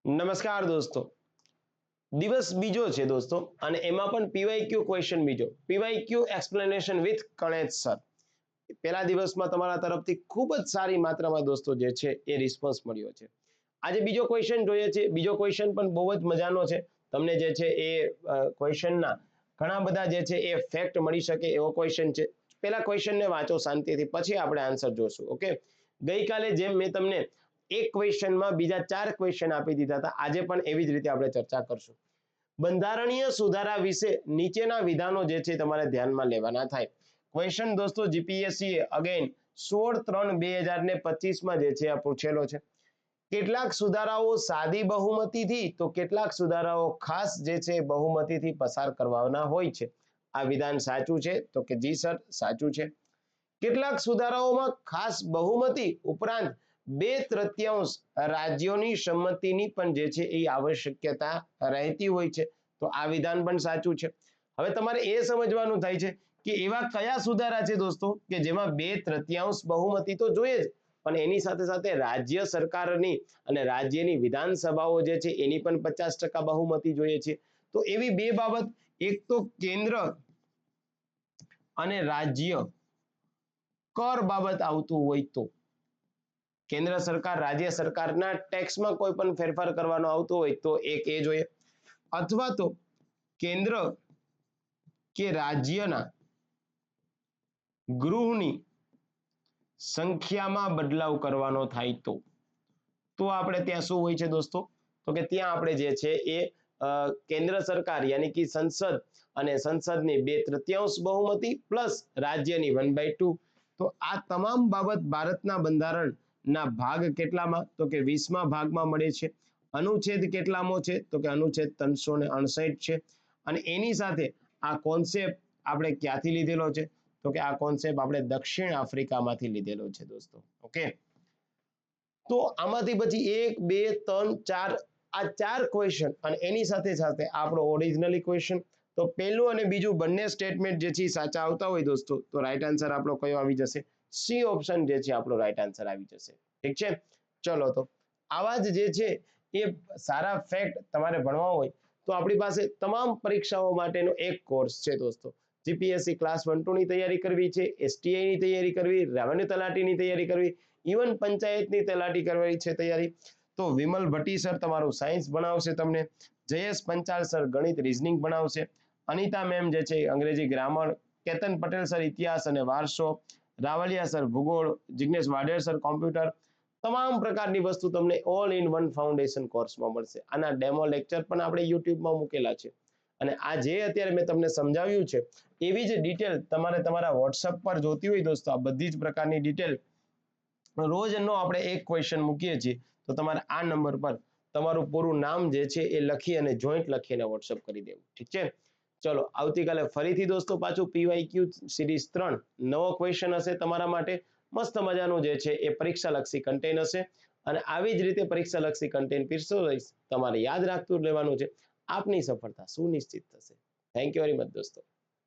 નમસ્કાર દોસ્તો, દિવસ બીજો છે દોસ્તો અને એમાં પણ પીવાયક્યુ ક્વેશ્ચન બીજો, પીવાયક્યુ એક્સપ્લેનેશન વિથ કણેજ સર. પહેલા દિવસમાં તમારા તરફથી ખૂબ જ સારી માત્રામાં દોસ્તો જે છે એ રિસ્પોન્સ મળ્યો છે. આજે બીજો ક્વેશ્ચન જોઈએ છે. બીજો ક્વેશ્ચન પણ બહુ જ મજાનો છે. તમને જે છે એ ક્વેશ્ચનના ઘણા બધા જે છે એ ફેક્ટ મળી શકે એવો ક્વેશ્ચન છે. પહેલા ક્વેશ્ચનને વાંચો શાંતિથી, પછી આપણે આન્સર જોશું. ઓકે, ગઈકાલે જેમ મેં તમને એક ક્વેશ્ચનમાં બીજા 4 ક્વેશ્ચન આપી દીધા હતા, આજે પણ એવી જ રીતે આપણે ચર્ચા કરશું. બંધારણીય સુધારા વિશે નીચેના વિધાનો જે છે તમારે ધ્યાનમાં લેવાના થાય. ક્વેશ્ચન દોસ્તો જીપીએસસી અગેન 16/3/2025 માં જે છે આ પૂછેલો છે. કેટલાક સુધારાઓ સાદી બહુમતીથી તો કેટલાક સુધારાઓ ખાસ જે છે બહુમતીથી પસાર કરવાના હોય છે. આ વિધાન સાચું છે? તો કે જી સર સાચું છે. કેટલાક સુધારાઓમાં ખાસ બહુમતી ઉપરાંત 2/3 રાજ્યોની સંમતિની પણ જે છે એ આવશ્યકતા રહેતી હોય છે. તો આ વિધાન પણ સાચું છે. હવે તમારે એ સમજવાનું થાય છે કે એવા કયા સુધારા છે દોસ્તો કે જેમાં 2/3 બહુમતી તો જોઈએ જ, પણ એની સાથે સાથે રાજ્ય સરકારની અને રાજ્યની વિધાનસભાઓ જે છે એની પણ 50% બહુમતી જોઈએ છે. તો એવી બે બાબત, એક તો કેન્દ્ર અને રાજ્ય કર બાબત આવતું હોય તો, કેન્દ્ર સરકાર રાજ્ય સરકારના ટેક્સમાં કોઈ પણ ફેરફાર કરવાનો આવતો હોય તો એક એ જોઈએ, અથવા તો કેન્દ્ર કે રાજ્યના ગૃહની સંખ્યામાં બદલાવ કરવાનો થાય તો આપણે ત્યાં શું હોય છે દોસ્તો? તો કે ત્યાં આપણે જે છે એ કેન્દ્ર સરકાર યાની કે સંસદ અને સંસદની 2/3 બહુમતી પ્લસ રાજ્યની 1/2. તો આ તમામ બાબત ભારતના બંધારણના ભાગ કેટલામાં? તો કે 20મા ભાગમાં મળે છે. અનુચ્છેદ કેટલામો છે? તો કે અનુચ્છેદ 359 છે. અને એની સાથે આ કોન્સેપ્ટ આપણે ક્યાંથી લીધેલો છે? તો કે આ કોન્સેપ્ટ આપણે દક્ષિણ આફ્રિકામાંથી લીધેલો છે દોસ્તો. ઓકે, તો આમાંથી પછી 1 2 3 4 આ 4 ક્વેશ્ચન અને એની સાથે સાથે આપણો ઓરિજિનલી ક્વેશ્ચન. તો પહેલું અને બીજું બંને સ્ટેટમેન્ટ જે છે સાચા આવતા હોય દોસ્તો, તો રાઈટ આન્સર આપણો કયો આવી જશે? સી ઓપ્શન જે છે આપણો રાઈટ આન્સર આવી જશે. ઠીક છે, ચલો તો આવા જ જે છે એ સારા ફેક્ટ તમારે ભણવા હોય તો આપણી પાસે તમામ પરીક્ષાઓ માટેનો એક કોર્સ છે દોસ્તો. જીપીએસસી ક્લાસ 1-2 ની તૈયારી કરવી છે, એસટીઆઈ ની તૈયારી કરવી, રેવન્યુ તલાટીની તૈયારી કરવી, ઇવન પંચાયતની તલાટી કરવી છે તૈયારી, તો વિમલ ભટ્ટી સર તમારું સાયન્સ ભણાવશે તમને, જયેશ પંચાલ સર ગણિત રીઝનિંગ ભણાવશે, અનિતા મેમ જે છે અંગ્રેજી ગ્રામર, કેતન પટેલ સર ઇતિહાસ અને વારસો, રાવલિયા સર ભૂગોળ, જિગ્નેશ વાઢેર સર કોમ્પ્યુટર, તમામ પ્રકારની વસ્તુ તમને ઓલ ઇન વન ફાઉન્ડેશન કોર્સમાં મળશે. આના ડેમો લેક્ચર પણ આપણે યુટ્યુબમાં મૂકેલા છે. અને આ જે અત્યારે મેં તમને સમજાવ્યું છે એવી જ ડિટેલ તમારે તમારા વોટ્સઅપ પર જોતી હોય દોસ્તો, આ બધી જ પ્રકારની ડિટેલ રોજનો આપણે એક ક્વેશ્ચન મૂકીએ છીએ, તો તમારે આ નંબર પર તમારું પૂરું નામ જે છે એ લખી અને જોઈન્ટ લખીને વોટ્સઅપ કરી દેવું. ઠીક છે, ચલો આવતીકાલે ફરીથી દોસ્તો પાછું પીવાયક્યુ સિરીઝ 3 નવો ક્વેશ્ચન હશે તમારા માટે. મસ્ત મજાનું જે છે એ પરીક્ષા લક્ષી કન્ટેન્ટ હશે અને આવી જ રીતે પરીક્ષા લક્ષી કન્ટેન્ટ પીરસતો રહીશ. તમારે યાદ રાખતું રહેવાનું છે, આપની સફળતા સુનિશ્ચિત થશે. થેન્ક યુ વેરી મચ દોસ્તો.